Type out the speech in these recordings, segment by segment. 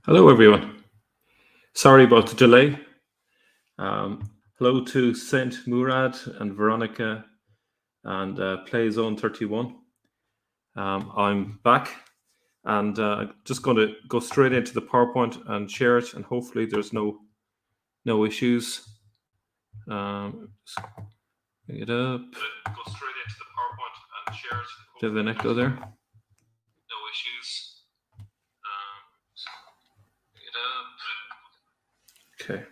Hello, everyone. Sorry about the delay. Hello to Saint Murad and Veronica and Play Zone 31. I'm back and just going to go straight into the PowerPoint and share it, and hopefully there's no issues. Just bring it up. Go straight into the PowerPoint and share it. Bit of an echo there. No issues. Bring it up. Okay.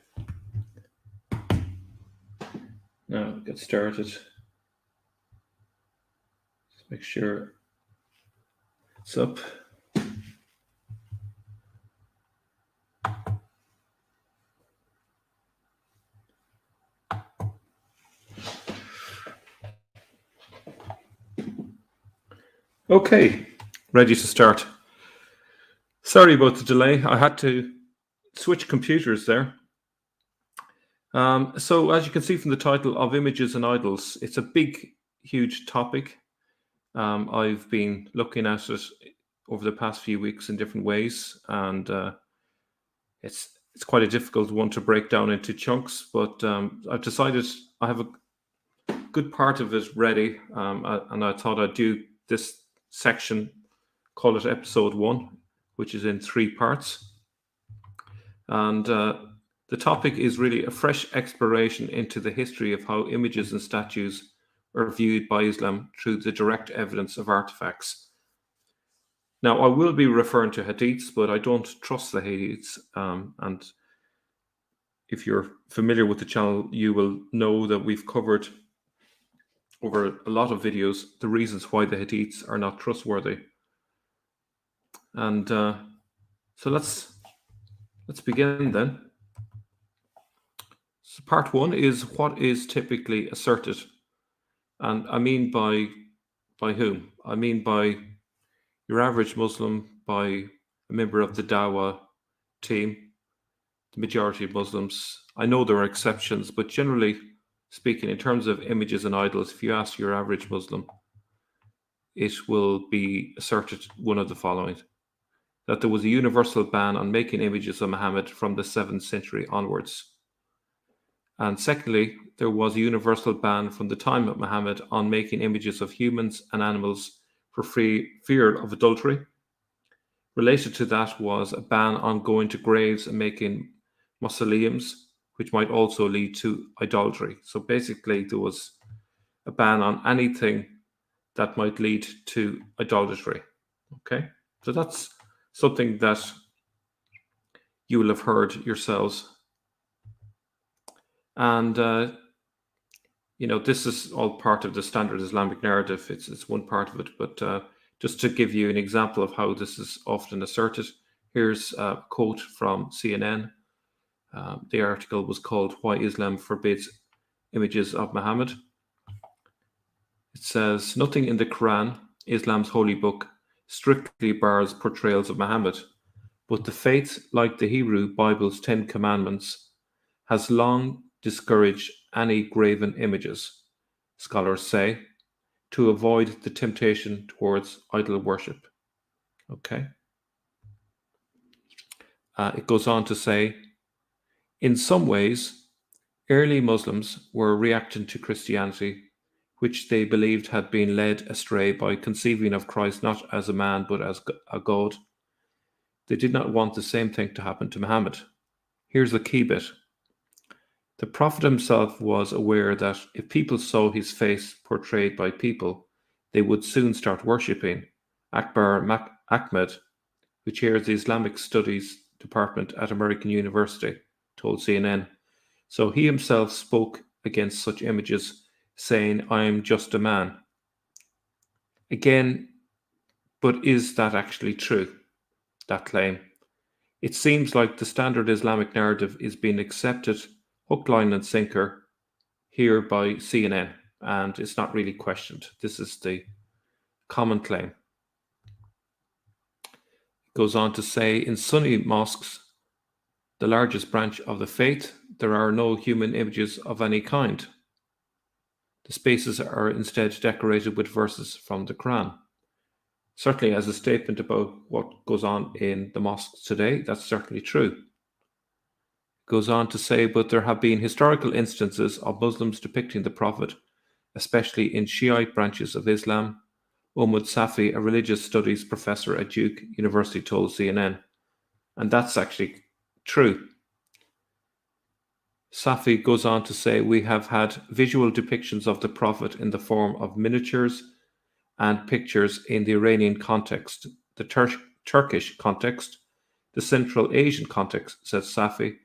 Now get started. Just make sure it's up. Okay, ready to start. Sorry about the delay. I had to switch computers there. So as you can see from the title of Images and Idols, it's a big, huge topic. I've been looking at it over the past few weeks in different ways, and it's quite a difficult one to break down into chunks, but I've decided I have a good part of it ready, and I thought I'd do this section, call it episode 1, which is in 3 parts. And the topic is really a fresh exploration into the history of how images and statues are viewed by Islam through the direct evidence of artifacts. Now, I will be referring to hadiths, but I don't trust the hadiths. And if you're familiar with the channel, you will know that we've covered over a lot of videos the reasons why the hadiths are not trustworthy. And so let's begin then. So part 1 is what is typically asserted, and I mean by whom? I mean by your average Muslim, by a member of the Dawah team, the majority of Muslims. I know there are exceptions, but generally speaking, in terms of images and idols, if you ask your average Muslim, it will be asserted one of the following: that there was a universal ban on making images of Muhammad from the 7th century onwards. And secondly, there was a universal ban from the time of Muhammad on making images of humans and animals for fear of adultery. Related to that was a ban on going to graves and making mausoleums, which might also lead to idolatry. So basically, there was a ban on anything that might lead to idolatry. Okay, so that's something that you will have heard yourselves. And, this is all part of the standard Islamic narrative. It's one part of it. But just to give you an example of how this is often asserted, here's a quote from CNN. The article was called "Why Islam Forbids Images of Muhammad." It says, "Nothing in the Quran, Islam's holy book, strictly bars portrayals of Muhammad, but the faith, like the Hebrew Bible's 10 Commandments, has long discouraged any graven images, scholars say, to avoid the temptation towards idol worship." Okay. It goes on to say, "In some ways, early Muslims were reacting to Christianity, which they believed had been led astray by conceiving of Christ not as a man but as a God. They did not want the same thing to happen to Muhammad." Here's the key bit. "The Prophet himself was aware that if people saw his face portrayed by people, they would soon start worshipping." Akbar Ahmed, who chairs the Islamic Studies Department at American University, told CNN. So he himself spoke against such images, saying, "I am just a man." Again, but is that actually true, that claim? It seems like the standard Islamic narrative is being accepted hook, line, and sinker here by CNN, and it's not really questioned. This is the common claim. It goes on to say, in Sunni mosques, the largest branch of the faith, there are no human images of any kind. The spaces are instead decorated with verses from the Quran. Certainly, as a statement about what goes on in the mosques today, that's certainly true. It goes on to say, but there have been historical instances of Muslims depicting the Prophet, especially in Shiite branches of Islam. Umud Safi, a religious studies professor at Duke University, told CNN. And that's actually true. Safi goes on to say, we have had visual depictions of the Prophet in the form of miniatures and pictures in the Iranian context, the Turkish context, the Central Asian context, says Safi.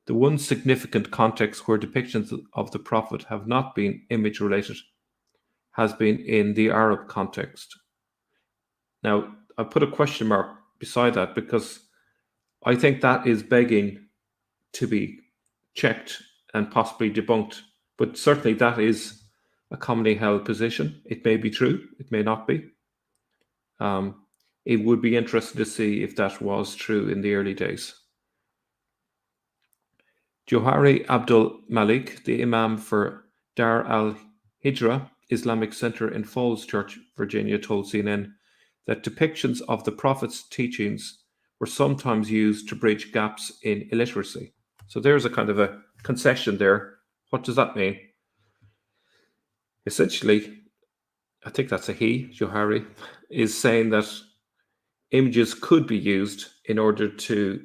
The one significant context where depictions of the Prophet have not been image related has been in the Arab context. Now, I put a question mark beside that because I think that is begging to be checked and possibly debunked. But certainly that is a commonly held position. It may be true, it may not be. It would be interesting to see if that was true in the early days. Johari Abdul Malik, the Imam for Dar al-Hijra Islamic Center in Falls Church, Virginia, told CNN that depictions of the Prophet's teachings were sometimes used to bridge gaps in illiteracy. So there's a kind of a concession there. What does that mean? Essentially, I think that's a he, Johari, is saying that images could be used in order to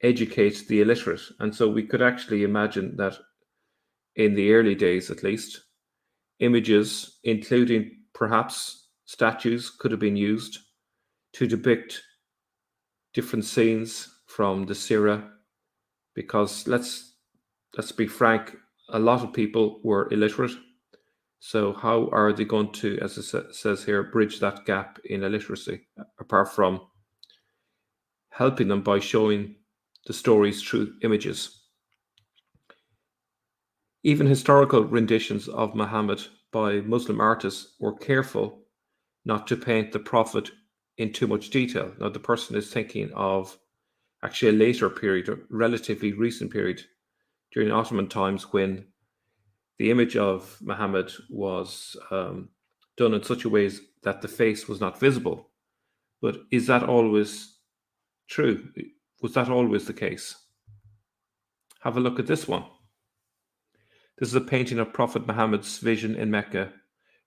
educate the illiterate. And so we could actually imagine that in the early days, at least, images, including perhaps statues, could have been used to depict different scenes from the Sirah, because let's be frank, a lot of people were illiterate. So how are they going to, as it says here, bridge that gap in illiteracy, apart from helping them by showing the stories through images? Even historical renditions of Muhammad by Muslim artists were careful not to paint the Prophet in too much detail. Now, the person is thinking of actually a later period, a relatively recent period, during Ottoman times, when the image of Muhammad was done in such a way that the face was not visible. But is that always true? Was that always the case? Have a look at this one. This is a painting of Prophet Muhammad's vision in Mecca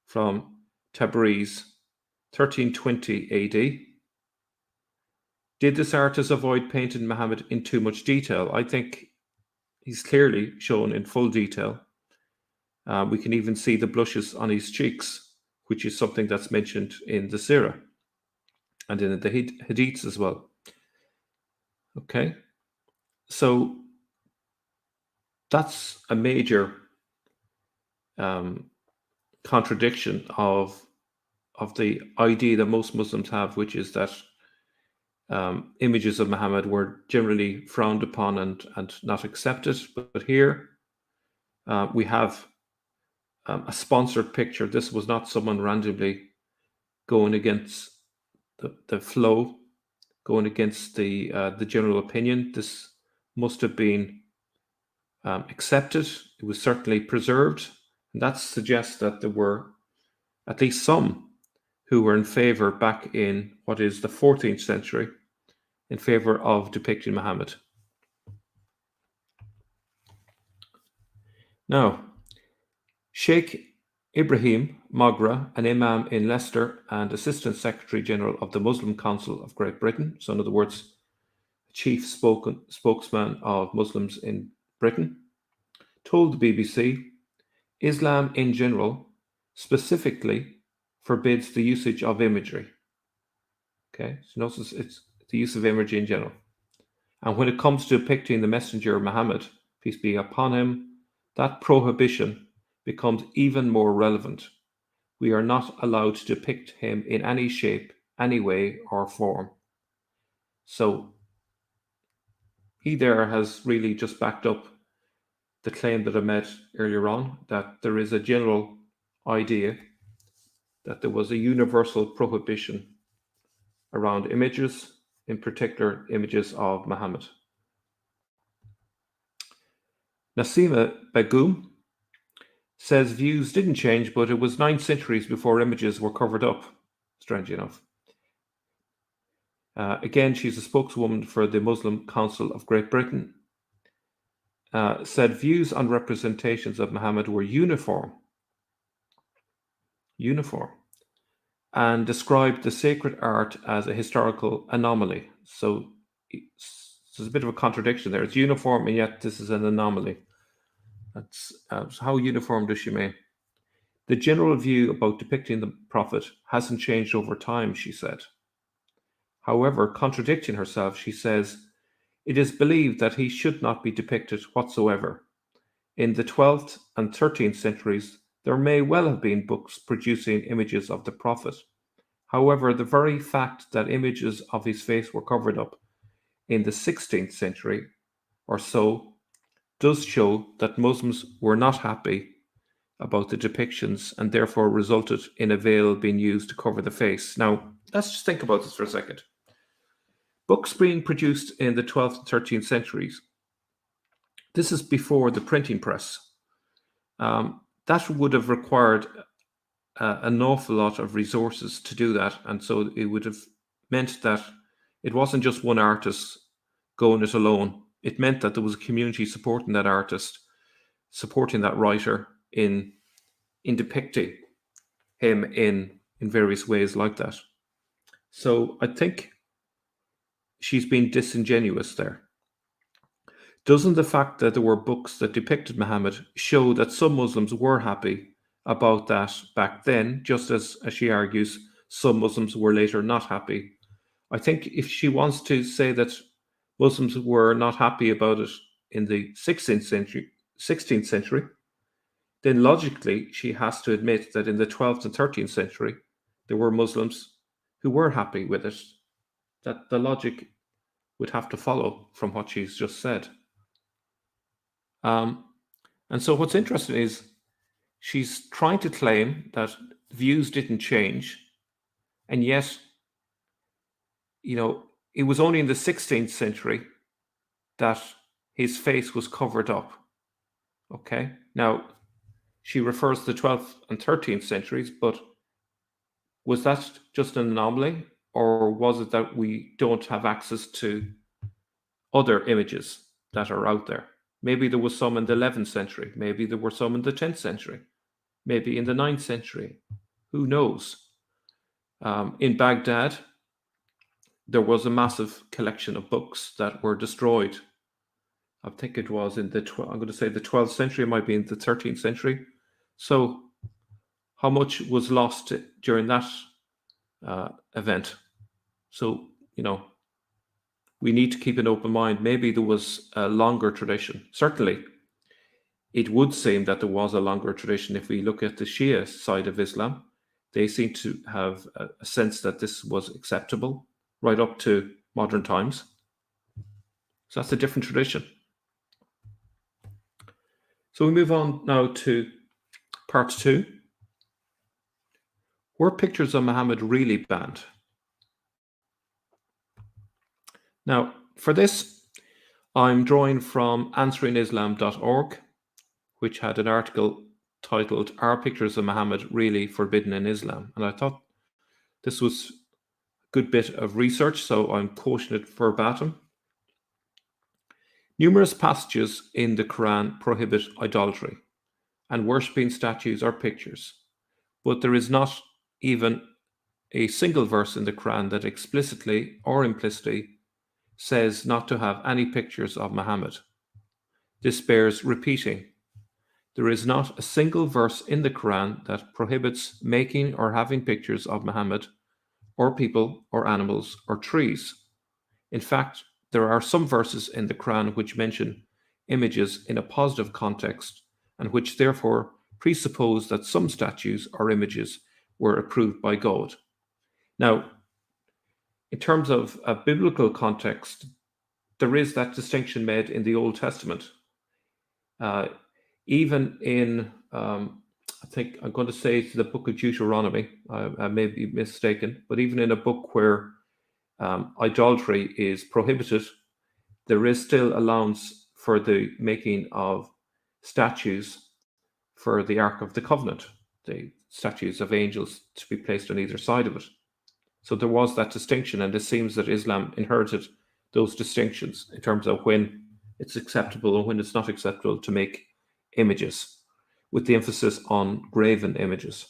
from Tabriz, 1320 AD. Did this artist avoid painting Muhammad in too much detail? I think he's clearly shown in full detail. We can even see the blushes on his cheeks, which is something that's mentioned in the Sirah and in the hadiths as well. Okay, so that's a major contradiction of the idea that most Muslims have, which is that images of Muhammad were generally frowned upon and not accepted. But here we have a sponsored picture. This was not someone randomly going against the flow, going against the general opinion. This must have been accepted. It was certainly preserved. And that suggests that there were at least some who were in favor back in what is the 14th century in favor of depicting Muhammad. Now, Sheikh Ibrahim Magra, an imam in Leicester and Assistant Secretary General of the Muslim Council of Great Britain, so in other words, chief spokesman of Muslims in Britain, told the BBC, Islam in general specifically forbids the usage of imagery. Okay, so notice it's the use of imagery in general. And when it comes to depicting the messenger Muhammad, peace be upon him, that prohibition becomes even more relevant. We are not allowed to depict him in any shape, any way, or form. So he there has really just backed up the claim that I made earlier on, that there is a general idea that there was a universal prohibition around images, in particular images of Muhammad. Nasima Begum says views didn't change, but it was 9 centuries before images were covered up. strangely enough. Again, she's a spokeswoman for the Muslim Council of Great Britain. Said views on representations of Muhammad were uniform, and described the sacred art as a historical anomaly. So there's a bit of a contradiction there. It's uniform, and yet this is an anomaly. That's how uniform does she mean? The general view about depicting the Prophet hasn't changed over time, she said. However, contradicting herself, she says, it is believed that he should not be depicted whatsoever. In the 12th and 13th centuries, there may well have been books producing images of the Prophet. However, the very fact that images of his face were covered up in the 16th century or so does show that Muslims were not happy about the depictions and therefore resulted in a veil being used to cover the face. Now, let's just think about this for a second. Books being produced in the 12th and 13th centuries, this is before the printing press. That would have required an awful lot of resources to do that, and so it would have meant that it wasn't just one artist going it alone. It meant that there was a community supporting that artist, supporting that writer in depicting him in various ways like that. So I think she's been disingenuous there. Doesn't the fact that there were books that depicted Muhammad show that some Muslims were happy about that back then, just as she argues some Muslims were later not happy? I think if she wants to say that Muslims were not happy about it in the 16th century, then logically she has to admit that in the 12th and 13th century, there were Muslims who were happy with it. That the logic would have to follow from what she's just said. And so what's interesting is she's trying to claim that views didn't change, and yet, it was only in the 16th century that his face was covered up. Okay? Now, she refers to the 12th and 13th centuries, but was that just an anomaly, or was it that we don't have access to other images that are out there? Maybe there was some in the 11th century. Maybe there were some in the 10th century. Maybe in the 9th century. Who knows? In Baghdad, there was a massive collection of books that were destroyed. I think it was in I'm going to say the 12th century, it might be in the 13th century. So how much was lost during that event? So, we need to keep an open mind. Maybe there was a longer tradition. Certainly, it would seem that there was a longer tradition. If we look at the Shia side of Islam, they seem to have a sense that this was acceptable right up to modern times. So that's a different tradition. So we move on now to part 2. Were pictures of Muhammad really banned? Now, for this, I'm drawing from answeringislam.org, which had an article titled, Are Pictures of Muhammad Really Forbidden in Islam? And I thought this was a good bit of research, so I'm quoting it verbatim. Numerous passages in the Quran prohibit idolatry and worshipping statues or pictures, but there is not even a single verse in the Quran that explicitly or implicitly says not to have any pictures of Muhammad. This bears repeating. There is not a single verse in the Quran that prohibits making or having pictures of Muhammad, or people, or animals, or trees. In fact, there are some verses in the Quran which mention images in a positive context and which therefore presuppose that some statues or images were approved by God. Now, in terms of a biblical context, there is that distinction made in the Old Testament. Even in, I think I'm going to say it's the book of Deuteronomy, I may be mistaken, but even in a book where idolatry is prohibited, there is still allowance for the making of statues for the Ark of the Covenant, the statues of angels to be placed on either side of it. So there was that distinction, and it seems that Islam inherited those distinctions in terms of when it's acceptable and when it's not acceptable to make images, with the emphasis on graven images.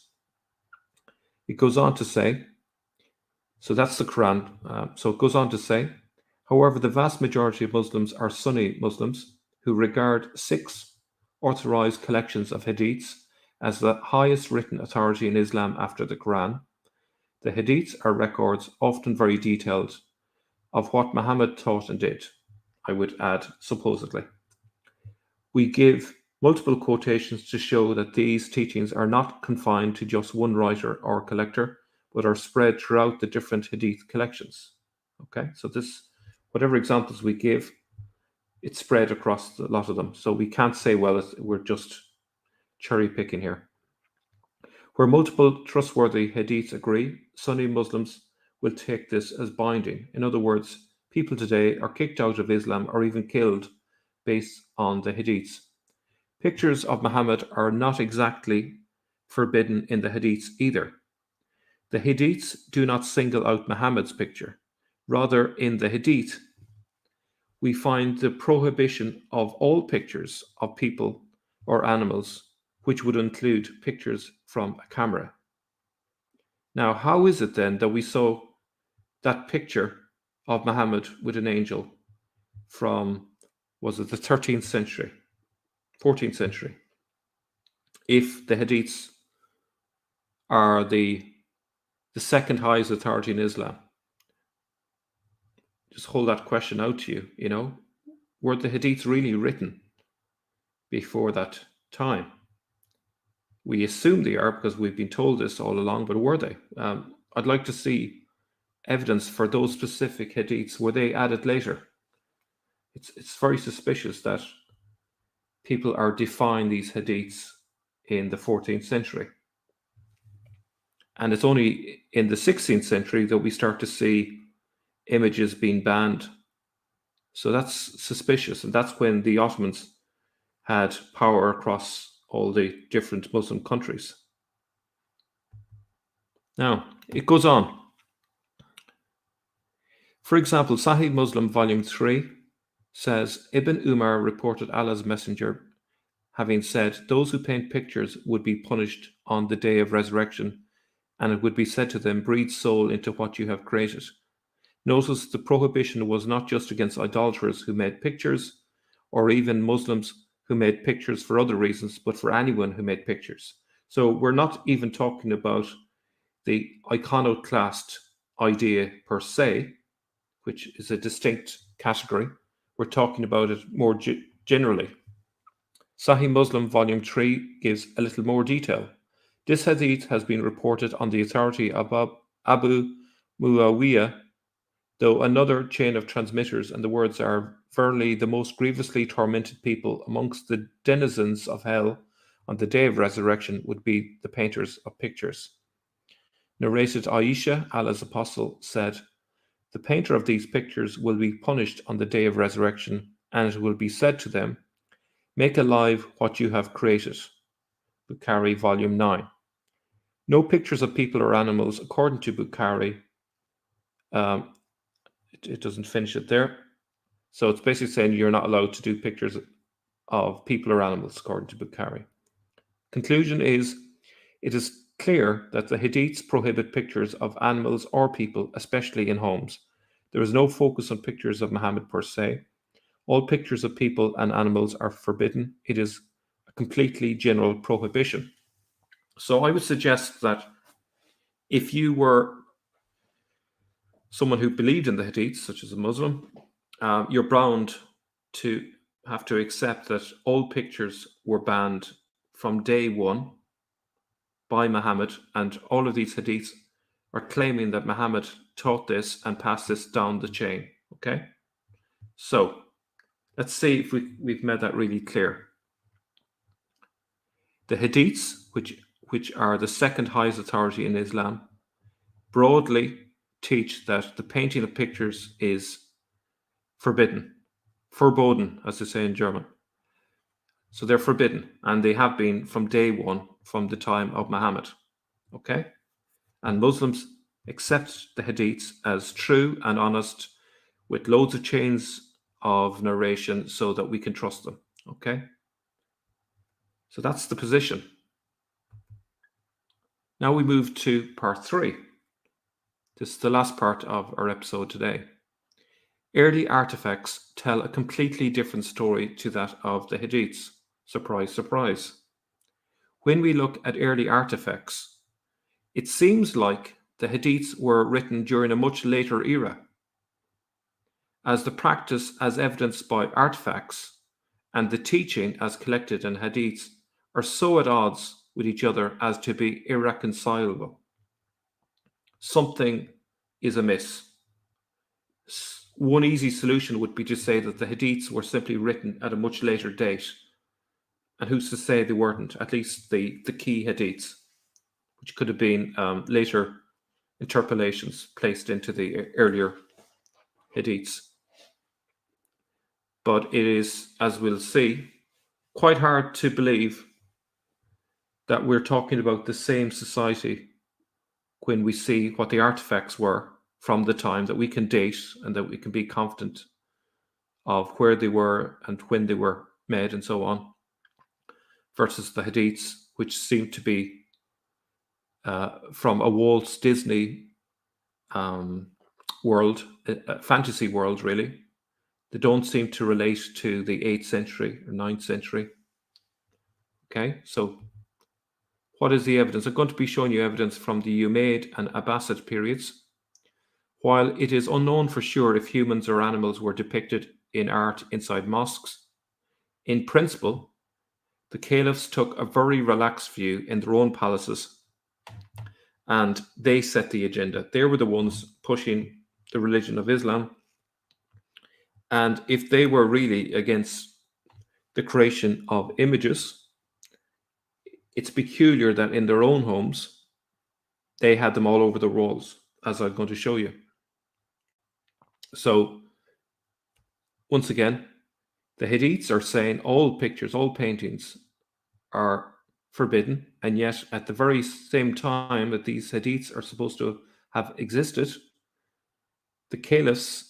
It goes on to say, so that's the Quran. So it goes on to say, however, the vast majority of Muslims are Sunni Muslims who regard 6 authorized collections of hadiths as the highest written authority in Islam after the Quran. The hadiths are records, often very detailed, of what Muhammad taught and did, I would add, supposedly. We give multiple quotations to show that these teachings are not confined to just one writer or collector, but are spread throughout the different hadith collections. Okay, so this, whatever examples we give, it's spread across a lot of them. So we can't say, well, we're just cherry picking here. Where multiple trustworthy hadiths agree, Sunni Muslims will take this as binding. In other words, people today are kicked out of Islam or even killed based on the hadiths. Pictures of Muhammad are not exactly forbidden in the hadiths either. The hadiths do not single out Muhammad's picture. Rather, in the hadith, we find the prohibition of all pictures of people or animals, which would include pictures from a camera. Now, how is it then that we saw that picture of Muhammad with an angel from, was it the 13th century, 14th century? If the hadiths are the second highest authority in Islam, just hold that question out to you, were the hadiths really written before that time? We assume they are because we've been told this all along, but were they? I'd like to see evidence for those specific hadiths. Were they added later? It's very suspicious that people are defining these hadiths in the 14th century. And it's only in the 16th century that we start to see images being banned. So that's suspicious. And that's when the Ottomans had power across all the different Muslim countries. Now, it goes on. For example, Sahih Muslim Volume 3 says, Ibn Umar reported Allah's Messenger having said, those who paint pictures would be punished on the day of resurrection, and it would be said to them, breathe soul into what you have created. Notice the prohibition was not just against idolaters who made pictures, or even Muslims who made pictures for other reasons, but for anyone who made pictures. So we're not even talking about the iconoclast idea per se, which is a distinct category. We're talking about it more generally. Sahih Muslim Volume 3 gives a little more detail. This hadith has been reported on the authority of Abu Muawiyah, though another chain of transmitters, and the words are, verily the most grievously tormented people amongst the denizens of hell on the day of resurrection would be the painters of pictures. Narrated Aisha, Allah's apostle, said, the painter of these pictures will be punished on the day of resurrection, and it will be said to them, make alive what you have created. Bukhari, Volume 9. No pictures of people or animals, according to Bukhari. It doesn't finish it there. So it's basically saying you're not allowed to do pictures of people or animals, according to Bukhari. Conclusion is, it is clear that the hadiths prohibit pictures of animals or people, especially in homes. There is no focus on pictures of Muhammad per se. All pictures of people and animals are forbidden. It is a completely general prohibition. So I would suggest that if you were someone who believed in the hadiths, such as a Muslim, you're bound to have to accept that all pictures were banned from day one by Muhammad, and all of these hadiths are claiming that Muhammad taught this and passed this down the chain. Okay? So let's see if we've made that really clear. The hadiths, which are the second highest authority in Islam, broadly teach that the painting of pictures is forbidden, as they say in German. So they're forbidden, and they have been from day one, from the time of Muhammad. Okay? And Muslims accept the hadiths as true and honest with loads of chains of narration so that we can trust them. Okay? So that's the position. Now we move to part 3. This is the last part of our episode today. Early artifacts tell a completely different story to that of the hadiths. Surprise, surprise. When we look at early artifacts, it seems like the hadiths were written during a much later era, as the practice as evidenced by artifacts and the teaching as collected in hadiths are so at odds with each other as to be irreconcilable. Something is amiss. One easy solution would be to say that the hadiths were simply written at a much later date. And who's to say they weren't? At least the key hadiths, which could have been later interpolations placed into the earlier hadiths. But it is, as we'll see, quite hard to believe that we're talking about the same society when we see what the artifacts were from the time that we can date and that we can be confident of where they were and when they were made and so on, versus the hadiths, which seem to be from a Walt Disney world, a fantasy world, really. They don't seem to relate to the 8th century or 9th century. Okay, so what is the evidence? I'm going to be showing you evidence from the Umayyad and Abbasid periods. While it is unknown for sure if humans or animals were depicted in art inside mosques, in principle, the caliphs took a very relaxed view in their own palaces and they set the agenda. They were the ones pushing the religion of Islam. And if they were really against the creation of images, it's peculiar that in their own homes, they had them all over the walls, as I'm going to show you. So, once again, the hadiths are saying all pictures, all paintings are forbidden, and yet at the very same time that these hadiths are supposed to have existed, the caliphs,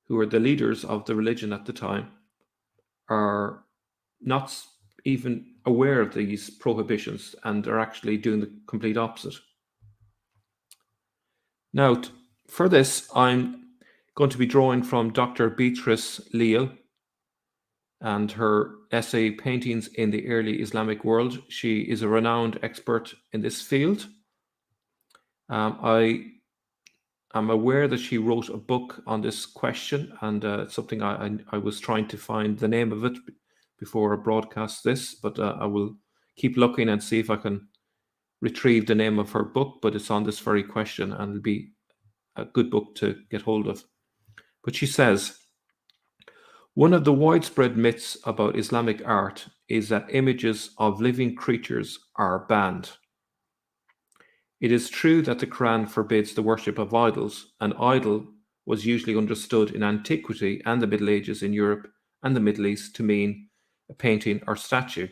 who are the leaders of the religion at the time, are not even aware of these prohibitions and are actually doing the complete opposite. Now, for this, I'm going to be drawing from Dr. Beatrice Leal and her essay, Paintings in the Early Islamic World. She is a renowned expert in this field. I am aware that she wrote a book on this question, and it's something I was trying to find the name of it before I broadcast this, but I will keep looking and see if I can retrieve the name of her book, but it's on this very question and it'll be a good book to get hold of. But she says, one of the widespread myths about Islamic art is that images of living creatures are banned. It is true that the Quran forbids the worship of idols. An idol was usually understood in antiquity and the Middle Ages in Europe and the Middle East to mean a painting or statue.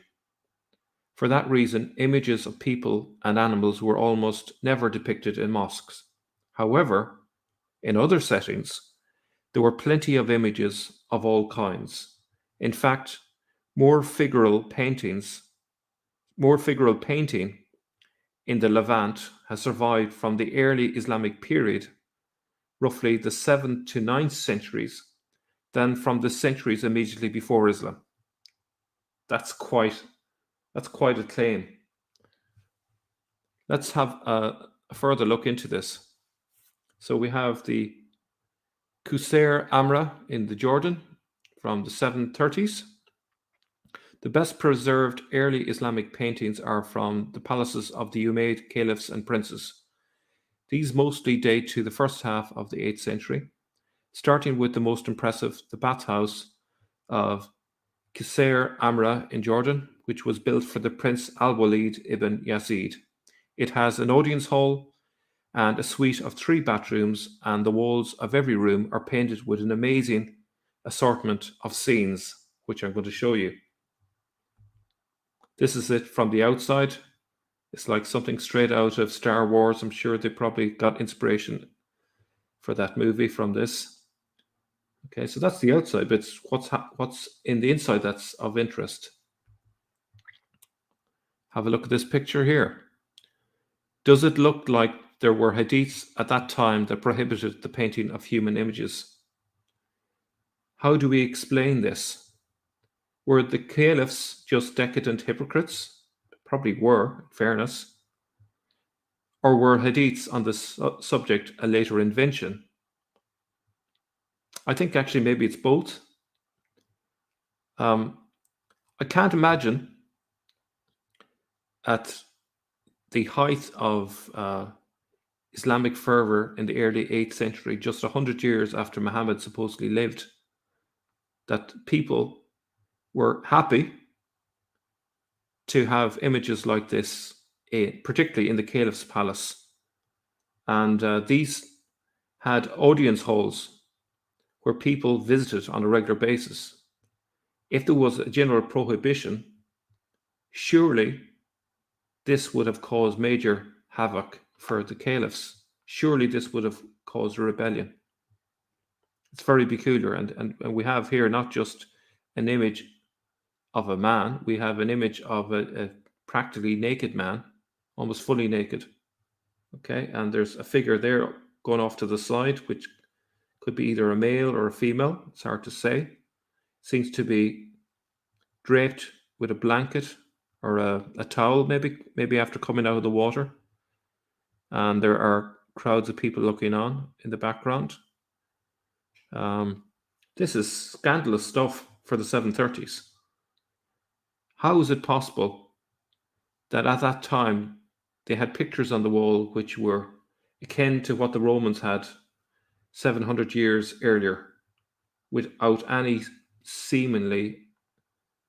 For that reason, images of people and animals were almost never depicted in mosques. However, in other settings, there were plenty of images of all kinds. In fact, more figural painting in the Levant has survived from the early Islamic period, roughly the 7th to 9th centuries, than from the centuries immediately before Islam. That's quite a claim. Let's have a further look into this. So we have the Qusayr Amra in the Jordan from the 730s. The best preserved early Islamic paintings are from the palaces of the Umayyad caliphs and princes. These mostly date to the first half of the 8th century, starting with the most impressive, the bathhouse of Qusayr Amra in Jordan, which was built for the Prince Al-Walid ibn Yazid. It has an audience hall and a suite of 3 bathrooms, and the walls of every room are painted with an amazing assortment of scenes, which I'm going to show you. This is it from the outside. It's like something straight out of Star Wars. I'm sure they probably got inspiration for that movie from this. Okay, so that's the outside, but it's what's in the inside that's of interest. Have a look at this picture here. Does it look like there were hadiths at that time that prohibited the painting of human images? How do we explain this? Were the caliphs just decadent hypocrites? Probably were, in fairness. Or were hadiths on this subject a later invention? I think actually maybe it's both. I can't imagine at the height of Islamic fervor in the early 8th century, just 100 years after Muhammad supposedly lived, that people were happy to have images like this, particularly in the caliph's palace. And these had audience halls where people visited on a regular basis. If there was a general prohibition, surely this would have caused major havoc for the caliphs. Surely this would have caused a rebellion. It's very peculiar. And we have here not just an image of a man, we have an image of a practically naked man, almost fully naked. Okay, and there's a figure there going off to the side, which could be either a male or a female. It's hard to say. Seems to be draped with a blanket or a towel, maybe after coming out of the water. And there are crowds of people looking on in the background. This is scandalous stuff for the 730s. How is it possible that at that time they had pictures on the wall which were akin to what the Romans had 700 years earlier, without any seemingly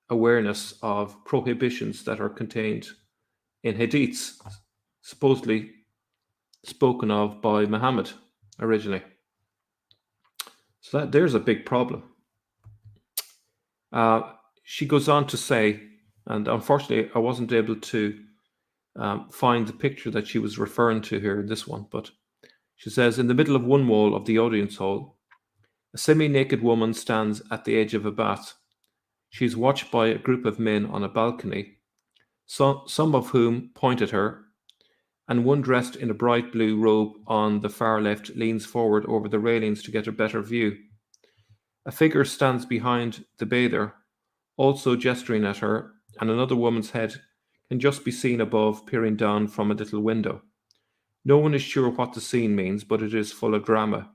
awareness of prohibitions that are contained in hadiths, supposedly spoken of by Muhammad originally? So there's a big problem. She goes on to say, and unfortunately I wasn't able to find the picture that she was referring to here in this one, but she says, in the middle of one wall of the audience hall, a semi-naked woman stands at the edge of a bath. She is watched by a group of men on a balcony, some of whom point at her, and one dressed in a bright blue robe on the far left leans forward over the railings to get a better view. A figure stands behind the bather, also gesturing at her, and another woman's head can just be seen above, peering down from a little window. No one is sure what the scene means, but it is full of drama.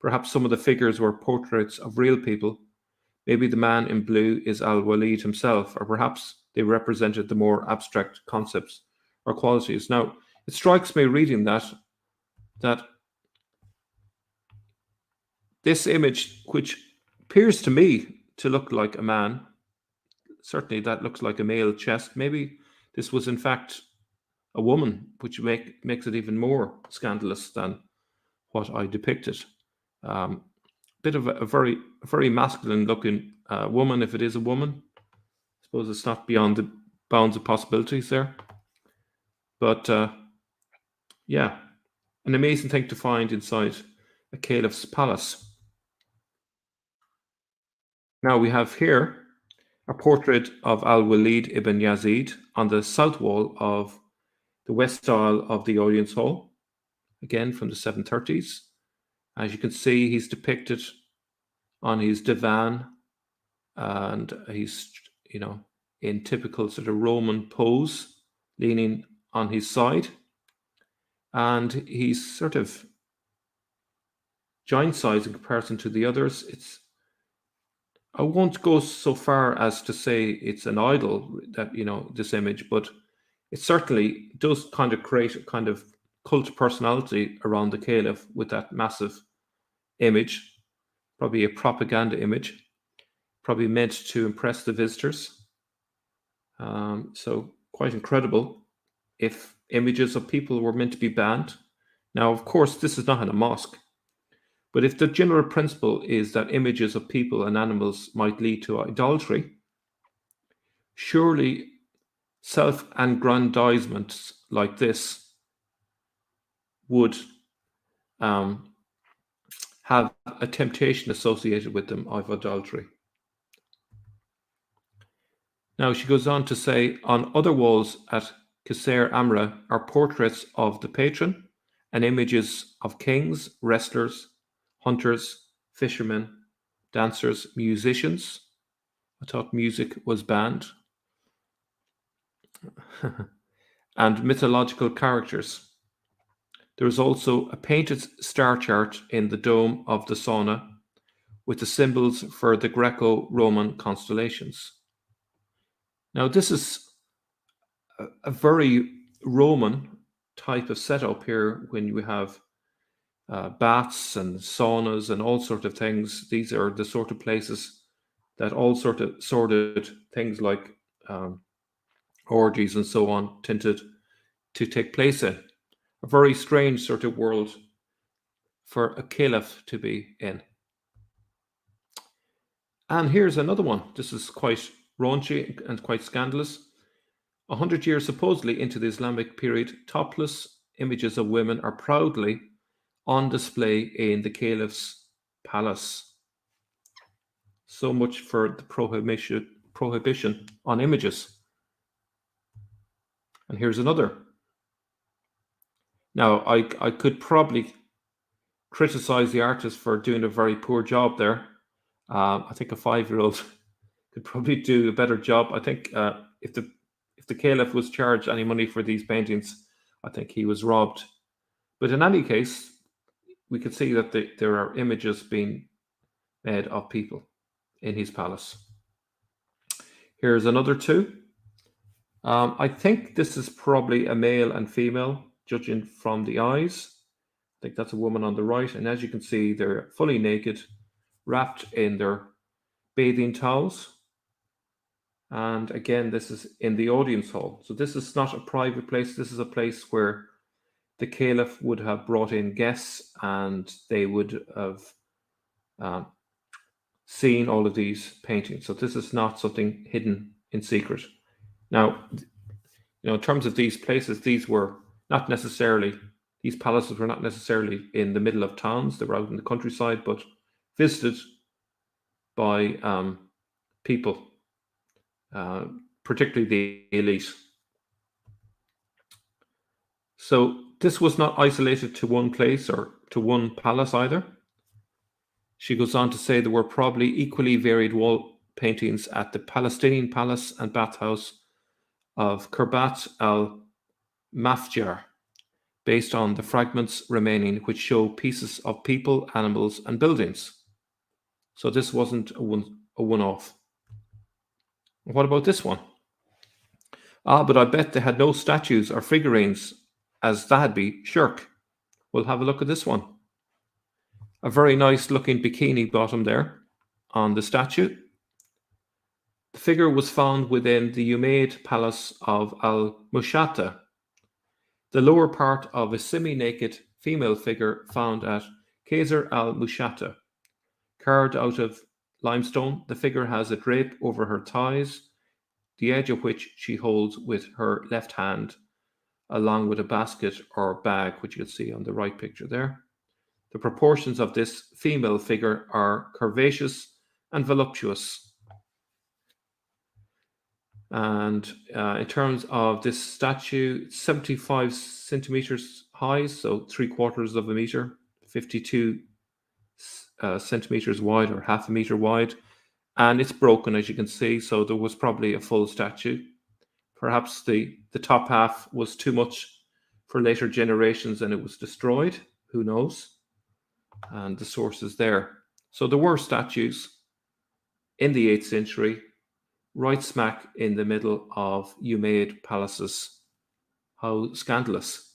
Perhaps some of the figures were portraits of real people. Maybe the man in blue is Al-Walid himself, or perhaps they represented the more abstract concepts or qualities. Now, it strikes me reading that this image, which appears to me to look like a man, certainly that looks like a male chest, maybe this was in fact a woman, which makes it even more scandalous than what I depicted. Bit of a very masculine looking woman, if it is a woman. I suppose it's not beyond the bounds of possibilities there. But yeah, an amazing thing to find inside a caliph's palace. Now we have here a portrait of Al-Walid ibn Yazid on the south wall of the west aisle of the audience hall, again from the 730s. As you can see, he's depicted on his divan, and he's, in typical sort of Roman pose, leaning on his side. And he's sort of giant size in comparison to the others. I won't go so far as to say it's an idol, that, this image, but it certainly does kind of create a kind of cult personality around the caliph with that massive image, probably a propaganda image, probably meant to impress the visitors. So quite incredible if images of people were meant to be banned. Now, of course, this is not in a mosque, but if the general principle is that images of people and animals might lead to idolatry, surely self-aggrandizements like this would have a temptation associated with them of adultery. Now she goes on to say, on other walls at Qasr Amra are portraits of the patron and images of kings, wrestlers, hunters, fishermen, dancers, musicians. I thought music was banned. And mythological characters. There is also a painted star chart in the dome of the sauna with the symbols for the Greco-Roman constellations. Now, this is a very Roman type of setup here when you have baths and saunas and all sort of things. These are the sort of places that all sort of sordid things like orgies and so on tended to take place in. A very strange sort of world for a caliph to be in. And here's another one. This is quite raunchy and quite scandalous. 100 years supposedly into the Islamic period, topless images of women are proudly on display in the caliph's palace. So much for the prohibition on images. And here's another. Now, I could probably criticize the artist for doing a very poor job there. I think a 5-year-old could probably do a better job. I think if the caliph was charged any money for these paintings, I think he was robbed. But in any case, we could see that there are images being made of people in his palace. Here's another two. I think this is probably a male and female, judging from the eyes. I think that's a woman on the right. And as you can see, they're fully naked, wrapped in their bathing towels. And again, this is in the audience hall. So this is not a private place. This is a place where the caliph would have brought in guests and they would have seen all of these paintings. So this is not something hidden in secret. Now, in terms of these places, these palaces were not necessarily in the middle of towns. They were out in the countryside, but visited by people, particularly the elite. So this was not isolated to one place or to one palace either. She goes on to say there were probably equally varied wall paintings at the Palestinian palace and bathhouse of Kurbat al-Mafjar, based on the fragments remaining, which show pieces of people, animals, and buildings. So this wasn't a one-off. What about this one? But I bet they had no statues or figurines, as that'd be shirk. We'll have a look at this one. A very nice looking bikini bottom there on the statue. The figure was found within the Umayyad palace of al-Mushata, the lower part of a semi-naked female figure found at Qasr al-Mushata. Carved out of limestone, the figure has a drape over her thighs, the edge of which she holds with her left hand, along with a basket or bag, which you can see on the right picture there. The proportions of this female figure are curvaceous and voluptuous. And in terms of this statue, 75 centimeters high, so 3/4 of a meter, 52 centimeters wide or half a meter wide. And it's broken, as you can see, so there was probably a full statue. Perhaps the top half was too much for later generations and it was destroyed. Who knows? And the source is there. So there were statues in the 8th century, right smack in the middle of Umayyad palaces. How scandalous.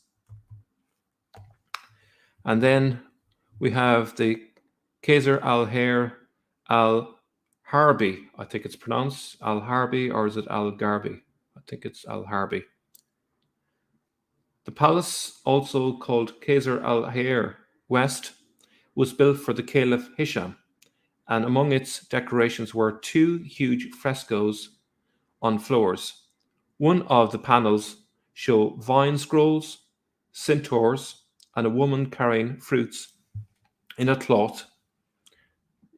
And then we have the Qasr al-Hayr al-Harbi, I think it's pronounced al-Harbi, or is it al-Garbi? I think it's al-Harbi. The palace, also called Qasr al-Hayr West, was built for the Caliph Hisham, and among its decorations were 2 huge frescoes on floors, One of the panels show vine scrolls, centaurs, and a woman carrying fruits in a cloth.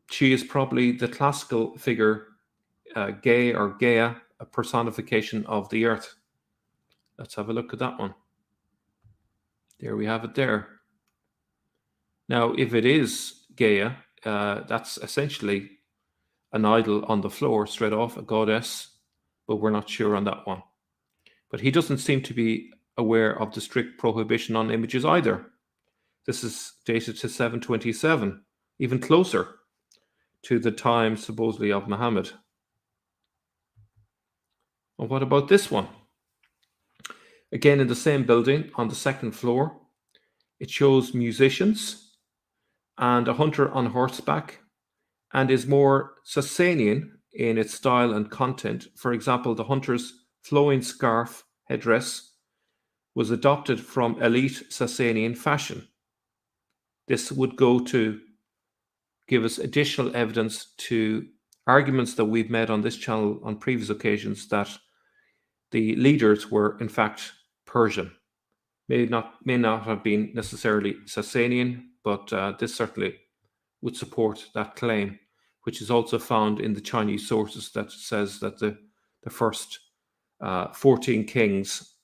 She is probably the classical figure, Gaia or Gaia, a personification of the earth. Let's have a look at that one. There we have it there. Now, if it is Gaia, that's essentially an idol on the floor straight off, a goddess, but we're not sure on that one. But he doesn't seem to be aware of the strict prohibition on images either. This is dated to 727, even closer to the time supposedly of Muhammad. And what about this one? Again, in the same building on the second floor, it shows musicians and a hunter on horseback, and is more Sasanian in its style and content. For example, the hunter's flowing scarf headdress was adopted from elite Sasanian fashion. This would go to give us additional evidence to arguments that we've made on this channel on previous occasions that the leaders were in fact Persian. May not have been necessarily Sasanian, but this certainly would support that claim, which is also found in the Chinese sources that says that the first 14 kings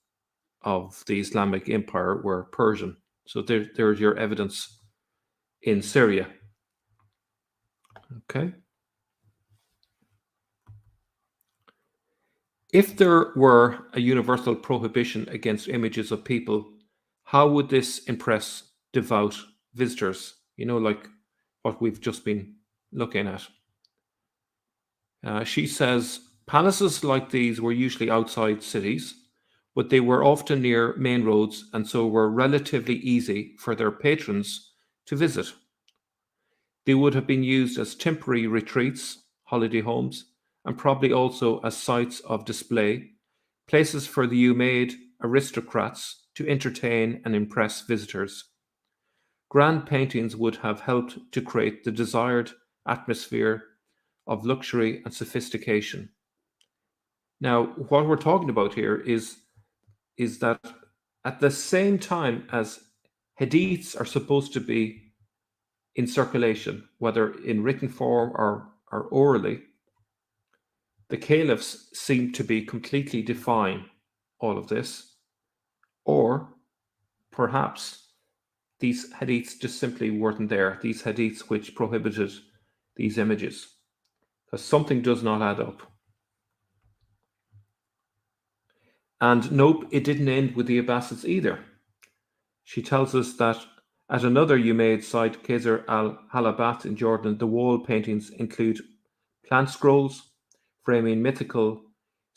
of the Islamic Empire were Persian. So there's your evidence in Syria. Okay. If there were a universal prohibition against images of people, how would this impress devout visitors? You know, like what we've just been looking at. She says, palaces like these were usually outside cities, but they were often near main roads and so were relatively easy for their patrons to visit. They would have been used as temporary retreats, holiday homes, and probably also as sites of display, places for the Umayyad aristocrats to entertain and impress visitors. Grand paintings would have helped to create the desired atmosphere of luxury and sophistication. Now, what we're talking about here is that at the same time as hadiths are supposed to be in circulation, whether in written form or orally, the caliphs seem to be completely defying all of this, or perhaps these hadiths just simply weren't there, these hadiths which prohibited these images, because something does not add up. And nope, it didn't end with the Abbasids either. She tells us that at another Umayyad site, Qasr al-Halabat in Jordan, the wall paintings include plant scrolls framing mythical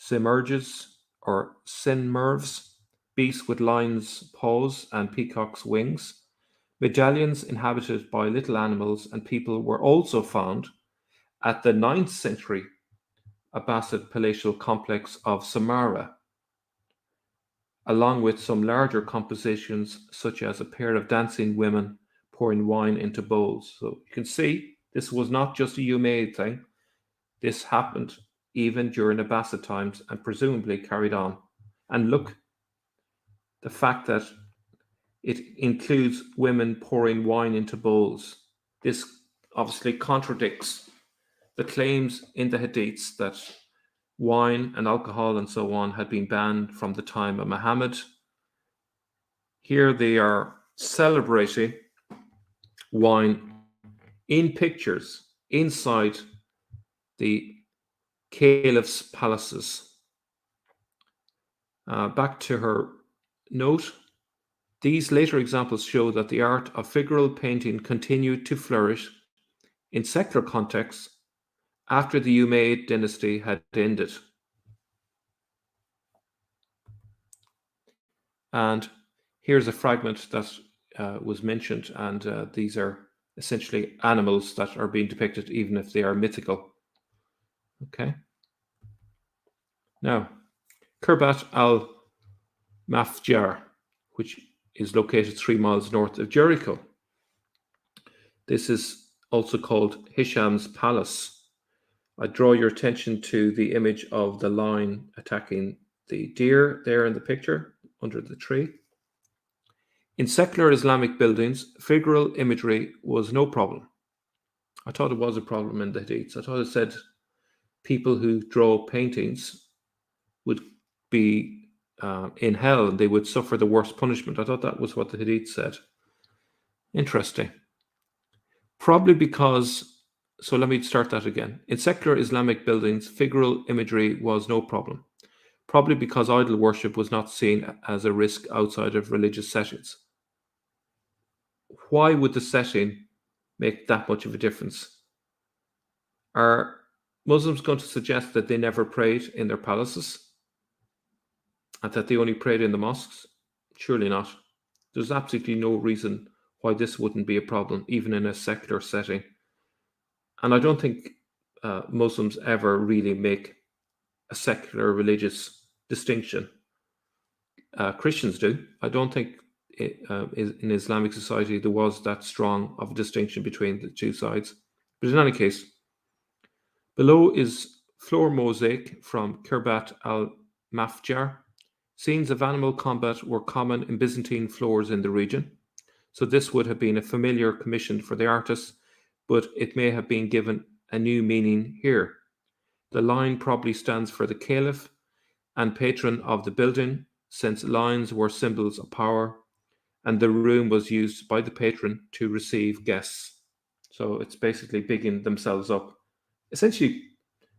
simurgs or sinmervs, beasts with lions' paws and peacocks' wings. Medallions inhabited by little animals and people were also found at the 9th century Abbasid palatial complex of Samarra, along with some larger compositions such as a pair of dancing women pouring wine into bowls. So you can see this was not just a Umayyad thing. This happened even during Abbasid times and presumably carried on. And look, the fact that it includes women pouring wine into bowls. This obviously contradicts the claims in the hadiths that wine and alcohol and so on had been banned from the time of Muhammad. Here they are celebrating wine in pictures inside the caliph's palaces. Back to her note, these later examples show that the art of figural painting continued to flourish in secular contexts after the Umayyad dynasty had ended. And here's a fragment that was mentioned, and these are essentially animals that are being depicted, even if they are mythical. Okay. Now, Kirbat al-Mafjar, which is located 3 miles north of Jericho. This is also called Hisham's Palace. I draw your attention to the image of the lion attacking the deer there in the picture under the tree. In secular Islamic buildings, figural imagery was no problem. I thought it was a problem in the hadiths. I thought it said people who draw paintings would be in hell, they would suffer the worst punishment. I thought that was what the hadith said. Interesting. Probably because, so let me start that again. In secular Islamic buildings, figural imagery was no problem. Probably because idol worship was not seen as a risk outside of religious settings. Why would the setting make that much of a difference? Are Muslims going to suggest that they never prayed in their palaces and that they only prayed in the mosques? Surely not. There's absolutely no reason why this wouldn't be a problem, even in a secular setting. And I don't think Muslims ever really make a secular religious distinction. Christians do. I don't think in Islamic society there was that strong of a distinction between the two sides. But in any case, below is floor mosaic from Kirbat al-Mafjar. Scenes of animal combat were common in Byzantine floors in the region. So this would have been a familiar commission for the artist, but it may have been given a new meaning here. The line probably stands for the caliph and patron of the building, since lions were symbols of power, and the room was used by the patron to receive guests. So it's basically bigging themselves up, essentially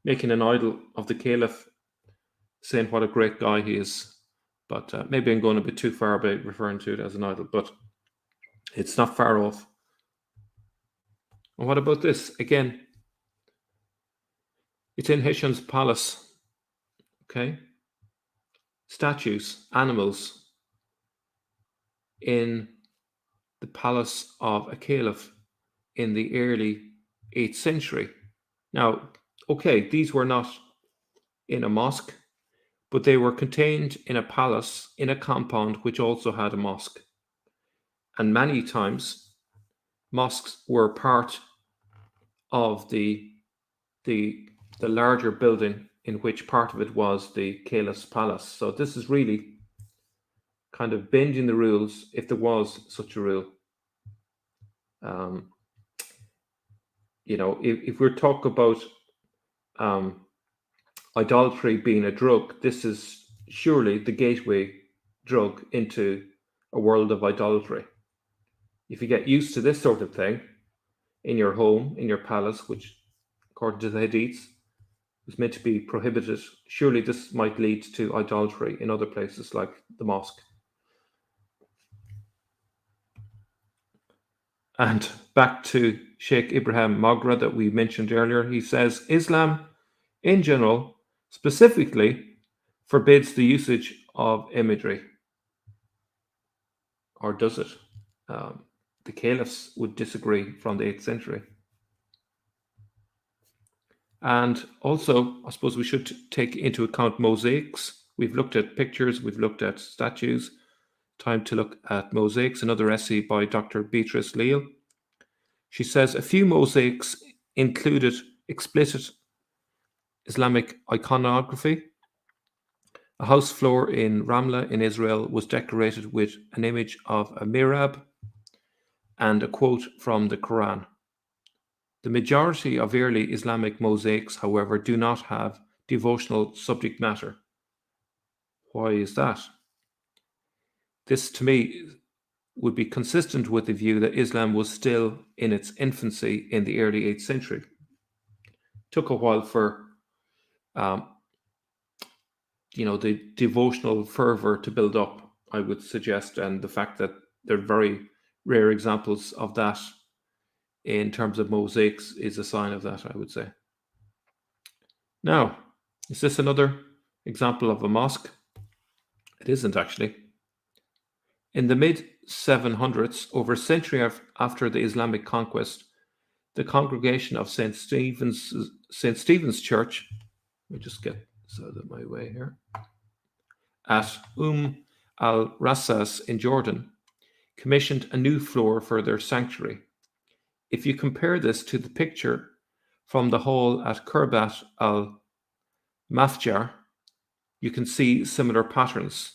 making an idol of the caliph, saying what a great guy he is. But maybe I'm going a bit too far by referring to it as an idol, but it's not far off. And what about this? Again, it's in Hisham's palace. Okay. Statues, animals in the palace of a caliph in the early 8th century. Now, okay, these were not in a mosque, but they were contained in a palace in a compound which also had a mosque. And many times, mosques were part of the larger building, in which part of it was the caliph's palace. So this is really kind of bending the rules, if there was such a rule. If we're talking about idolatry being a drug, this is surely the gateway drug into a world of idolatry. If you get used to this sort of thing in your home, in your palace, which according to the hadiths was meant to be prohibited, surely this might lead to idolatry in other places like the mosque. And back to Sheikh Ibrahim Magra that we mentioned earlier, he says, Islam in general specifically forbids the usage of imagery. Or does it? The caliphs would disagree from the 8th century. And also, I suppose we should take into account mosaics. We've looked at pictures, we've looked at statues. Time to look at mosaics, another essay by Dr. Beatrice Leal. She says a few mosaics included explicit Islamic iconography. A house floor in Ramla in Israel was decorated with an image of a mihrab and a quote from the Quran. The majority of early Islamic mosaics, however, do not have devotional subject matter. Why is that? This, to me, would be consistent with the view that Islam was still in its infancy in the early 8th century. It took a while for the devotional fervor to build up, I would suggest, and the fact that there are very rare examples of that in terms of mosaics is a sign of that, I would say. Now, is this another example of a mosque? It isn't actually. In the mid-700s, over a century after the Islamic conquest, the congregation of St. Stephen's Church, let me just get this out of my way here, at al-Rassas in Jordan, commissioned a new floor for their sanctuary. If you compare this to the picture from the hall at Kirbat al-Mafjar, you can see similar patterns.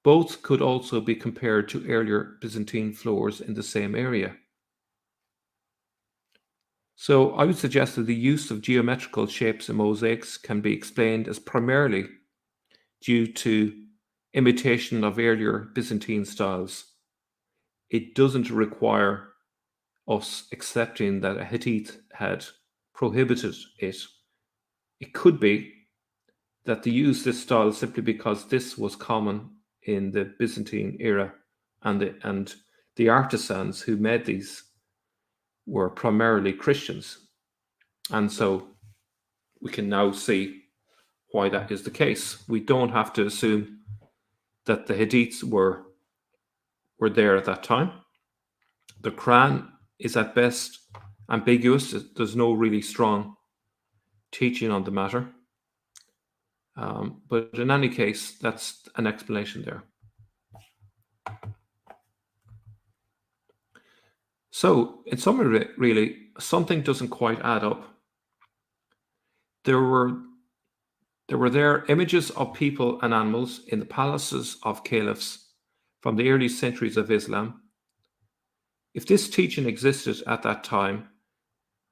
Both could also be compared to earlier Byzantine floors in the same area. So I would suggest that the use of geometrical shapes in mosaics can be explained as primarily due to imitation of earlier Byzantine styles. It doesn't require us accepting that a Hittite had prohibited it. It could be that they used this style simply because this was common in the Byzantine era, and the artisans who made these were primarily Christians. And so we can now see why that is the case. We don't have to assume that the Hadiths were there at that time. The Quran is at best ambiguous. There's no really strong teaching on the matter. But in any case, that's an explanation there. So, in summary, really, something doesn't quite add up. There were images of people and animals in the palaces of caliphs from the early centuries of Islam. If this teaching existed at that time,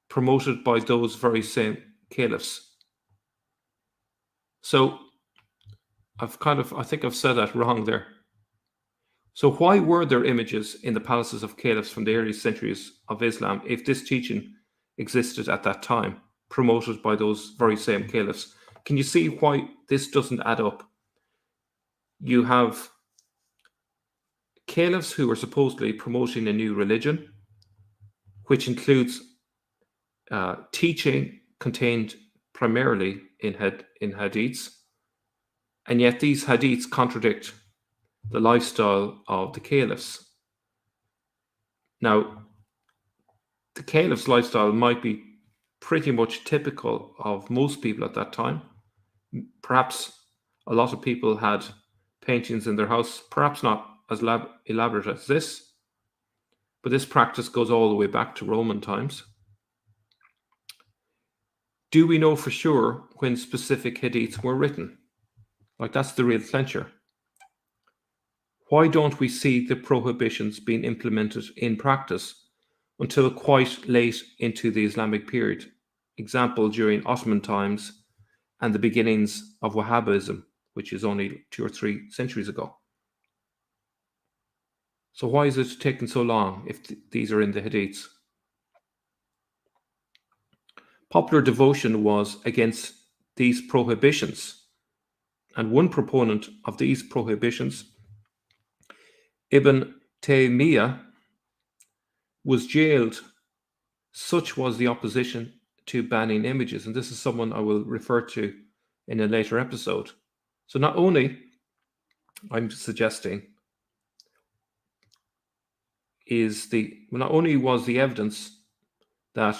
promoted by those very same caliphs. So I think I've said that wrong there. So why were there images in the palaces of caliphs from the early centuries of Islam if this teaching existed at that time, promoted by those very same caliphs? Can you see why this doesn't add up? You have caliphs who are supposedly promoting a new religion, which includes teaching contained primarily in hadiths, and yet these hadiths contradict the lifestyle of the caliphs. Now, the caliph's lifestyle might be pretty much typical of most people at that time. Perhaps a lot of people had paintings in their house, perhaps not as elaborate as this, but this practice goes all the way back to Roman times. Do we know for sure when specific hadiths were written? Like, that's the real clincher. Why don't we see the prohibitions being implemented in practice until quite late into the Islamic period? Example, during Ottoman times and the beginnings of Wahhabism, which is only 2 or 3 centuries ago. So why is it taking so long if these are in the hadiths? Popular devotion was against these prohibitions, and one proponent of these prohibitions, Ibn Taymiyyah, was jailed. Such was the opposition to banning images, and this is someone I will refer to in a later episode. So not only I'm suggesting not only was the evidence that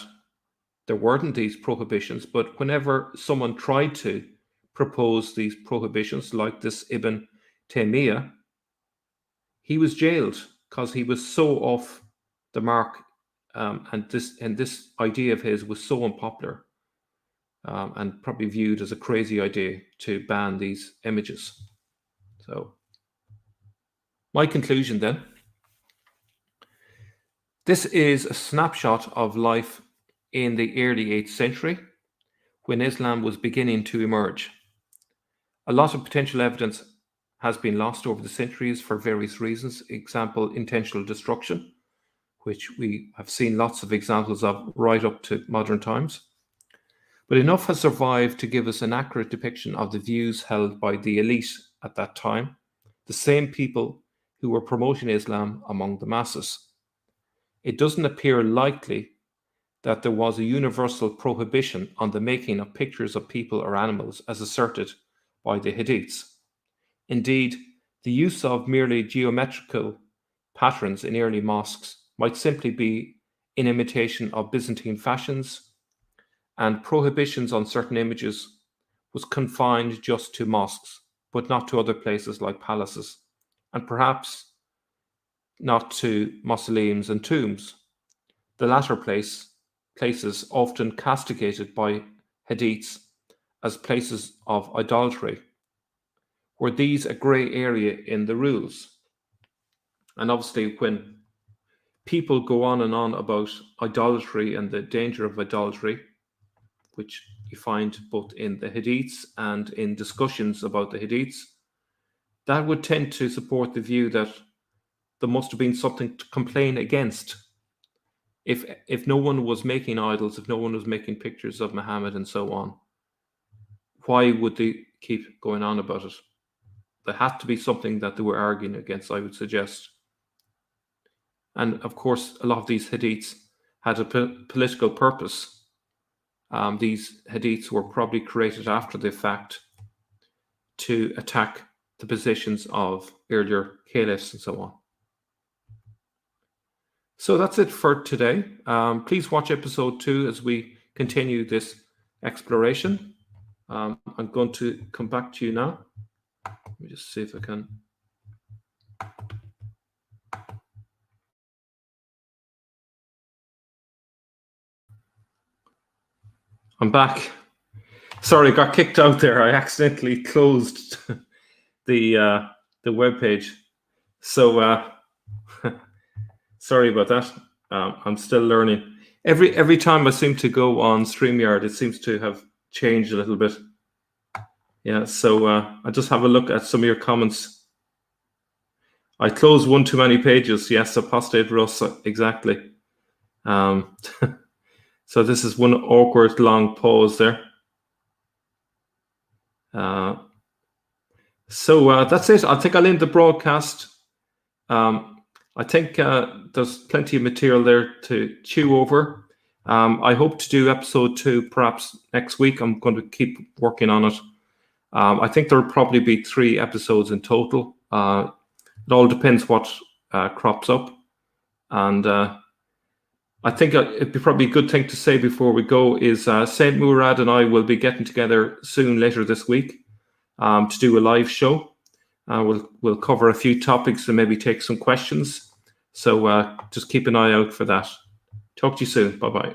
there weren't these prohibitions, but whenever someone tried to propose these prohibitions, like this Ibn Taymiyyah, he was jailed because he was so off the mark, and this idea of his was so unpopular, and probably viewed as a crazy idea to ban these images. So, my conclusion then: this is a snapshot of life in the early 8th century, when Islam was beginning to emerge. A lot of potential evidence has been lost over the centuries for various reasons. Example, intentional destruction, which we have seen lots of examples of right up to modern times. But enough has survived to give us an accurate depiction of the views held by the elite at that time, the same people who were promoting Islam among the masses. It doesn't appear likely that there was a universal prohibition on the making of pictures of people or animals as asserted by the hadiths. Indeed, the use of merely geometrical patterns in early mosques might simply be in imitation of Byzantine fashions, and prohibitions on certain images was confined just to mosques, but not to other places like palaces, and perhaps not to mausoleums and tombs, the latter places often castigated by hadiths as places of idolatry, were these a grey area in the rules? And obviously, when people go on and on about idolatry and the danger of idolatry, which you find both in the hadiths and in discussions about the hadiths, that would tend to support the view that there must have been something to complain against. If no one was making idols, if no one was making pictures of Muhammad and so on, why would they keep going on about it? There had to be something that they were arguing against, I would suggest. And of course, a lot of these hadiths had a political purpose. These hadiths were probably created after the fact to attack the positions of earlier caliphs and so on. So that's it for today. Please watch episode 2 as we continue this exploration. I'm going to come back to you now. Let me just see if I can. I'm back. Sorry, I got kicked out there. I accidentally closed the web page. So sorry about that. I'm still learning. Every time I seem to go on StreamYard, it seems to have changed a little bit. Yeah, so I just have a look at some of your comments. I closed one too many pages. Yes, apostate Russ, exactly. So this is one awkward long pause there. So that's it. I think I'll end the broadcast. I think there's plenty of material there to chew over. I hope to do episode 2 perhaps next week. I'm going to keep working on it. I think there'll probably be 3 episodes in total. It all depends what crops up. And I think it'd be probably a good thing to say before we go is Saint Murad and I will be getting together soon later this week to do a live show. We'll cover a few topics and maybe take some questions. So just keep an eye out for that. Talk to you soon. Bye-bye.